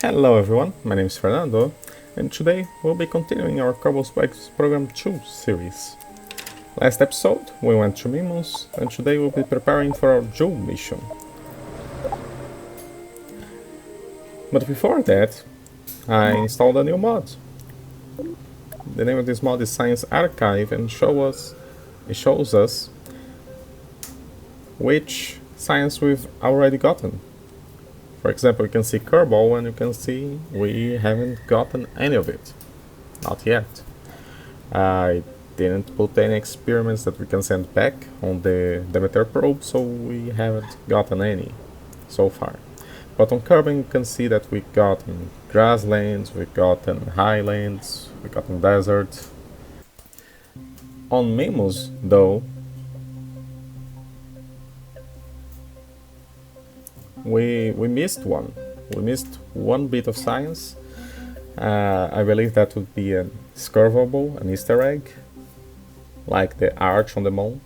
Hello everyone, my name is Fernando, and today we'll be continuing our Kerbal Space Program 2 series. Last episode we went to Mimos, and today we'll be preparing for our Jool mission. But before that, I installed a new mod. The name of this mod is Science Arkive, and it shows us which science we've already gotten. For example, you can see Kerbal, and you can see we haven't gotten any of it. Not yet. I didn't put any experiments that we can send back on the Demeter probe, so we haven't gotten any so far. But on Kerbal you can see that we've gotten grasslands, we've gotten highlands, we've gotten desert. On Mimos, though, we missed one. We missed one bit of science. I believe that would be a scurvable, an Easter egg, like the arch on the moon.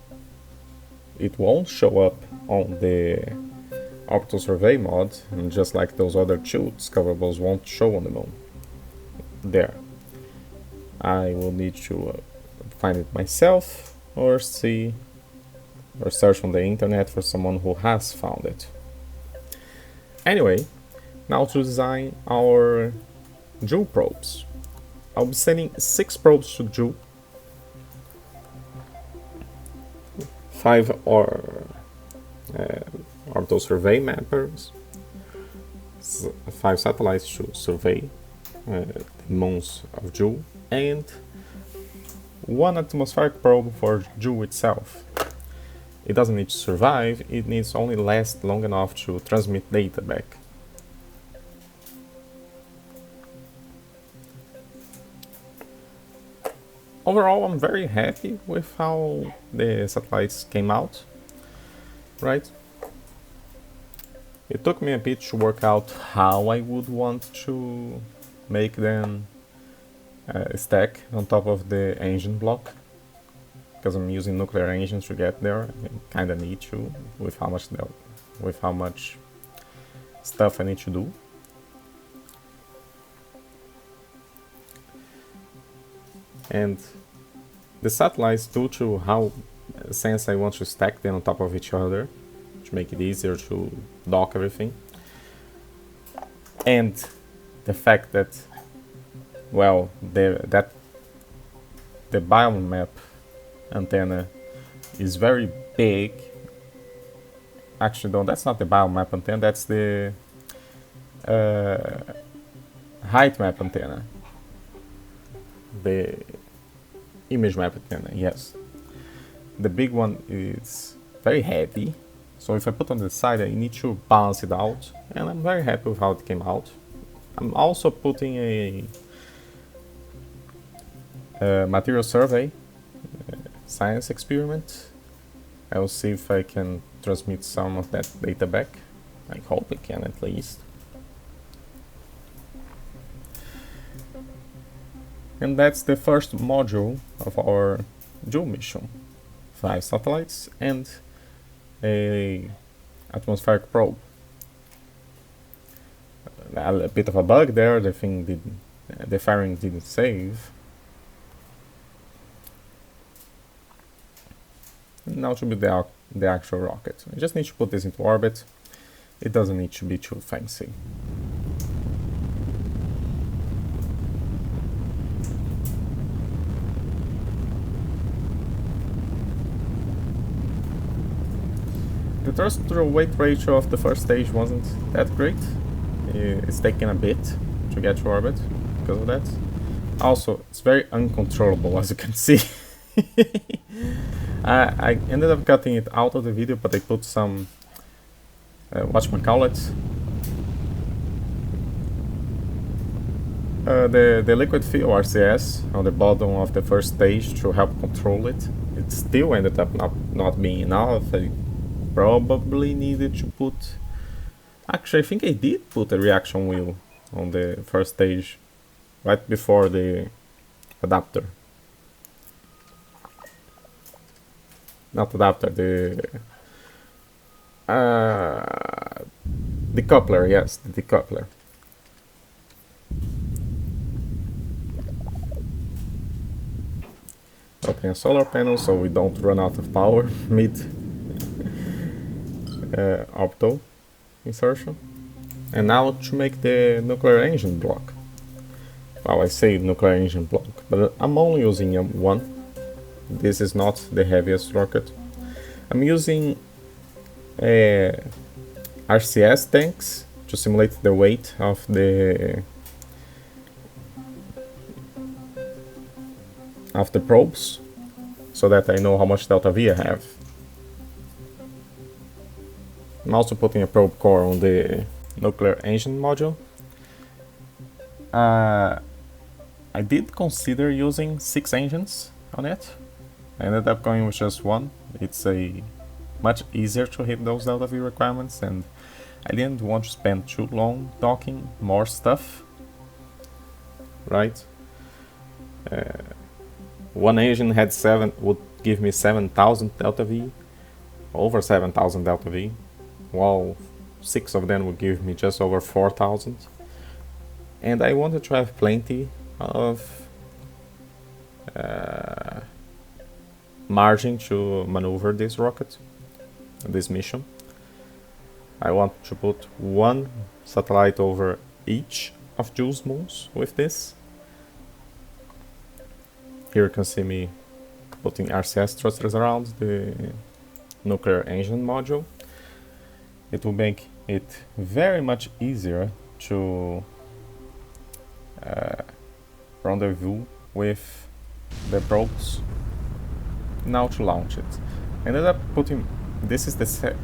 It won't show up on the Orbital survey mod, and just like those other two discoverables won't show on the moon. There. I will need to find it myself, or search on the internet for someone who has found it. Anyway, now to design our Jool probes. I'll be sending 6 probes to Jool. 5 are orbital survey mappers, 5 satellites to survey the moons of Jool, and 1 atmospheric probe for Jool itself. It doesn't need to survive, it needs only last long enough to transmit data back. Overall, I'm very happy with how the satellites came out, right? It took me a bit to work out how I would want to make them stack on top of the engine block, because I'm using nuclear engines to get there. I kind of need to, with how much stuff I need to do. And the satellites, due to how since I want to stack them on top of each other to make it easier to dock everything, and the fact that, well, the biomap antenna is very big. Actually, no, that's not the biomap antenna, that's the height map antenna. The image map antenna, yes. The big one is very heavy, so if I put on the side I need to balance it out, and I'm very happy with how it came out. I'm also putting a material survey science experiment. I will see if I can transmit some of that data back. I hope I can, at least. And that's the first module of our Jool mission. 5 satellites and a atmospheric probe. A bit of a bug there, the firing didn't save. Now to build the actual rocket. I just need to put this into orbit. It doesn't need to be too fancy. The thrust to weight ratio of the first stage wasn't that great. It's taking a bit to get to orbit because of that. Also, it's very uncontrollable, as you can see. I ended up cutting it out of the video, but I put some whatchamacallit, the liquid fuel RCS on the bottom of the first stage to help control it. It still ended up not being enough. I probably needed to put... Actually, I think I did put a reaction wheel on the first stage right before the adapter. Not adapter, the decoupler, yes, the decoupler. Opening a solar panel so we don't run out of power mid orbital insertion. And now to make the nuclear engine block. Well, I say nuclear engine block, but I'm only using one. This is not the heaviest rocket. I'm using RCS tanks to simulate the weight of the probes, so that I know how much delta V I have. I'm also putting a probe core on the nuclear engine module. I did consider using 6 engines on it. I ended up going with just one. It's much easier to hit those delta V requirements, and I didn't want to spend too long docking more stuff. Right? One engine would give me 7,000 delta V, over 7,000 delta V, while 6 of them would give me just over 4,000. And I wanted to have plenty of margin to maneuver this rocket, this mission. I want to put one satellite over each of Jool's moons with this. Here you can see me putting RCS thrusters around the nuclear engine module. It will make it very much easier to rendezvous with the probes. Now to launch it. I ended up putting, this is the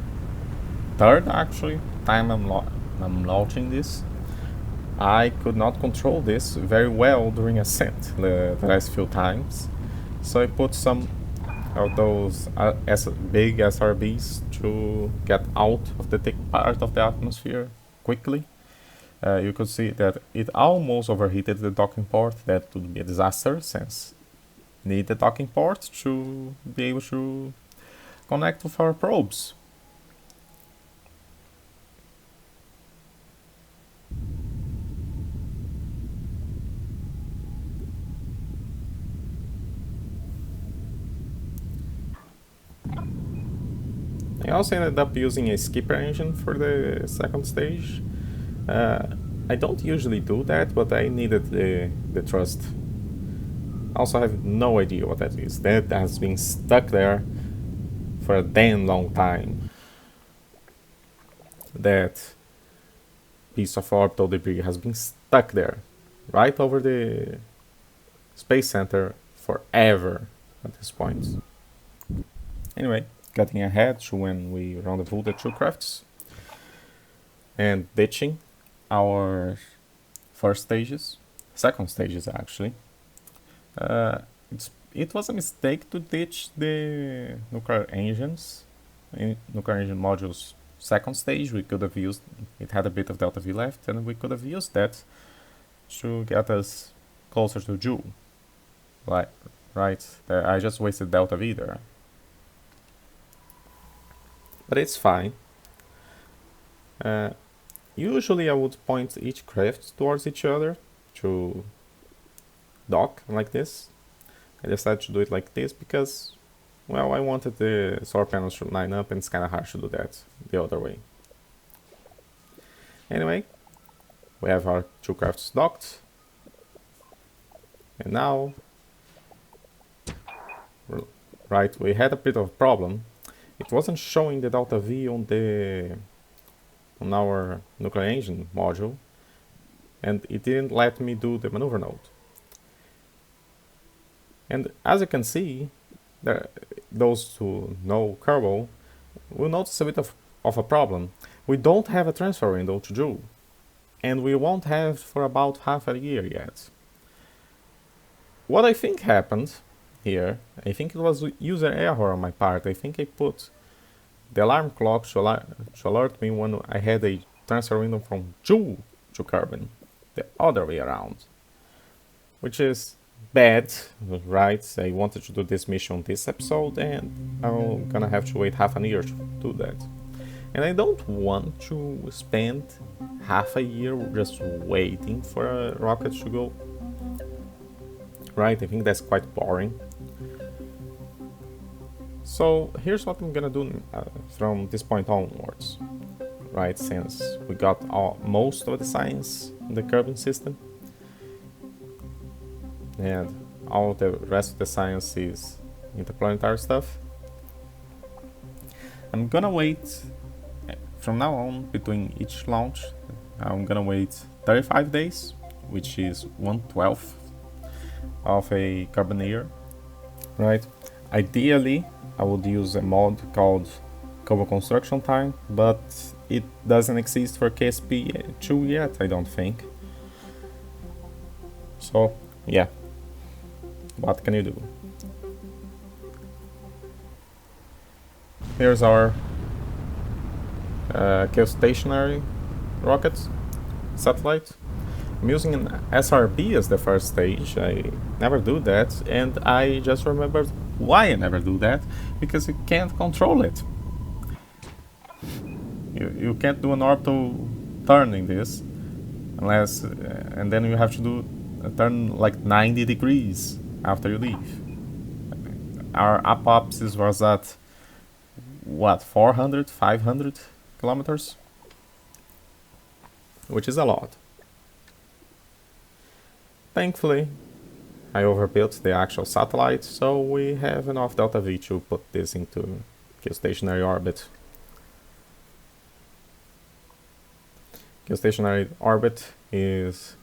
third actually time I'm launching this. I could not control this very well during ascent the last few times, so I put some of those big SRBs to get out of the thick part of the atmosphere quickly. You could see that it almost overheated the docking port. That would be a disaster, since need the docking port to be able to connect with our probes. I also ended up using a skipper engine for the second stage. I don't usually do that, but I needed the thrust. Also, I have no idea what that is. That has been stuck there for a damn long time. That piece of orbital debris has been stuck there, right over the Space Center forever at this point. Anyway, getting ahead to when we rendezvous the 2 crafts and ditching our second stages actually. It was a mistake to ditch the nuclear engine module's second stage. We could have used it, had a bit of delta V left, and we could have used that to get us closer to Jool. Right? I just wasted delta V there. But it's fine. Usually I would point each craft towards each other to dock like this. I decided to do it like this because, well, I wanted the solar panels to line up, and it's kind of hard to do that the other way. Anyway, we have our 2 crafts docked. And now, right, we had a bit of a problem. It wasn't showing the delta V on our nuclear engine module, and it didn't let me do the maneuver node. And as you can see, those who know Kerbal will notice a bit of a problem. We don't have a transfer window to Jool, and we won't have for about half a year yet. What I think happened here, I think it was user error on my part. I think I put the alarm clock to alert me when I had a transfer window from Jool to Kerbin, the other way around, which is bad, right? I wanted to do this mission this episode, and I'm gonna have to wait half a year to do that. And I don't want to spend half a year just waiting for a rocket to go. Right? I think that's quite boring. So here's what I'm gonna do from this point onwards, right? Since we got most of the science in the Kerbin system, and all the rest of the science is interplanetary stuff, I'm gonna wait from now on between each launch. I'm gonna wait 35 days, which is 1/12 of a carbon year, right? Ideally, I would use a mod called Cobble Construction Time, but it doesn't exist for KSP 2 yet, I don't think. So, yeah, what can you do? Here's our geostationary rocket satellite. I'm using an SRB as the first stage. I never do that, and I just remembered why I never do that, because you can't control it. You can't do an orbital turn in this, unless, and then you have to do a turn like 90 degrees after you leave. Our apopsis was at, what, 400, 500 kilometers? Which is a lot. Thankfully, I overbuilt the actual satellite, so we have enough delta V to put this into geostationary orbit. Geostationary orbit is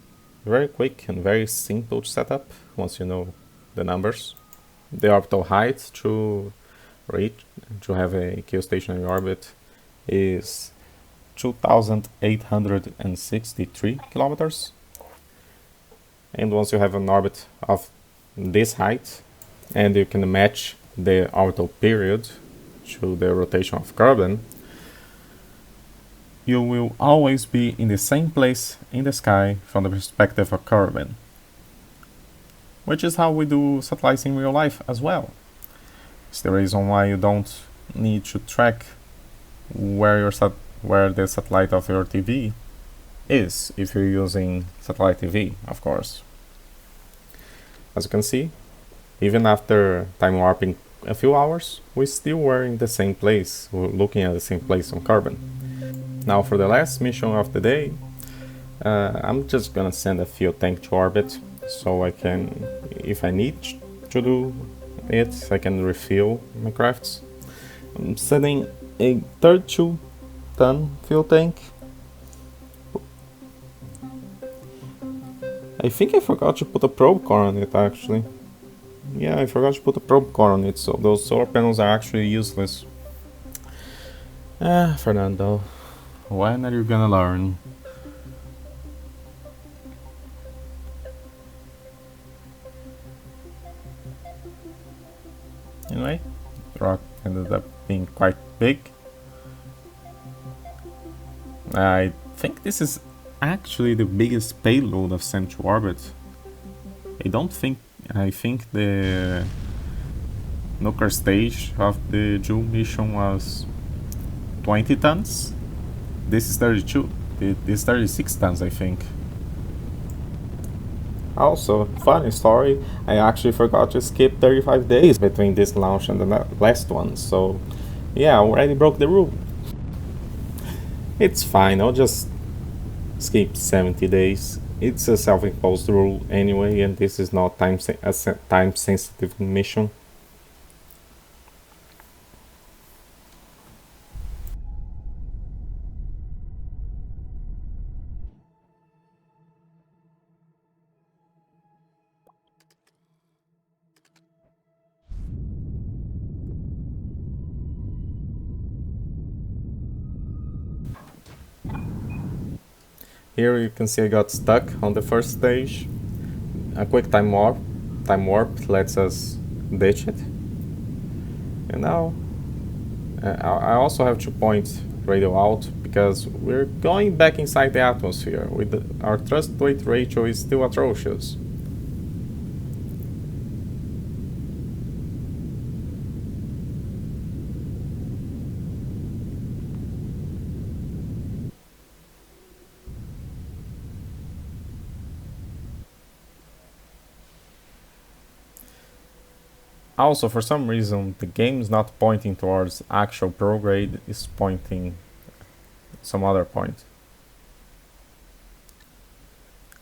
very quick and very simple to set up once you know the numbers. The orbital height to reach to have a geostationary orbit is 2,863 kilometers. And once you have an orbit of this height, and you can match the orbital period to the rotation of Kerbin, you will always be in the same place in the sky from the perspective of Kerbin. Which is how we do satellites in real life as well. It's the reason why you don't need to track where the satellite of your TV is, if you're using satellite TV, of course. As you can see, even after time warping a few hours, we still were in the same place, looking at the same place on Kerbin. Now for the last mission of the day, I'm just gonna send a fuel tank to orbit, so I can, if I need to do it, I can refill my crafts. I'm sending a 32-ton fuel tank. I think I forgot to put a probe core on it, actually. Yeah, I forgot to put a probe core on it, so those solar panels are actually useless. Fernando, when are you gonna learn? Anyway, the rock ended up being quite big. I think this is actually the biggest payload I've sent to orbit. I think the nuclear stage of the Jool mission was 20 tons. This is 32. This is 36 tons, I think. Also, funny story, I actually forgot to skip 35 days between this launch and the last one, so yeah, I already broke the rule. It's fine, I'll just skip 70 days. It's a self-imposed rule anyway, and this is not a time-sensitive mission. Here you can see I got stuck on the first stage. A quick time warp lets us ditch it. And now I also have to point radio out because we're going back inside the atmosphere. Our thrust weight ratio is still atrocious. Also, for some reason, the game is not pointing towards actual prograde, it's pointing some other point.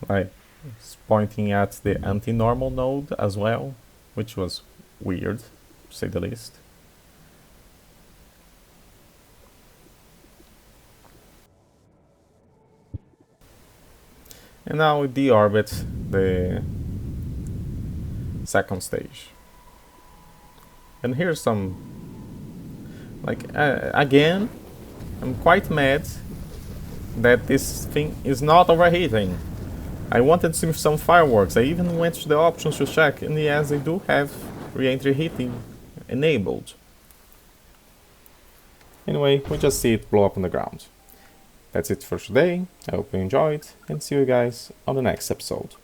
Like, it's pointing at the anti-normal node as well, which was weird, to say the least. And now we deorbit the second stage. And here's some, like, again, I'm quite mad that this thing is not overheating. I wanted to see some fireworks. I even went to the options to check, and yes, they do have re-entry heating enabled. Anyway, we just see it blow up on the ground. That's it for today. I hope you enjoyed, and see you guys on the next episode.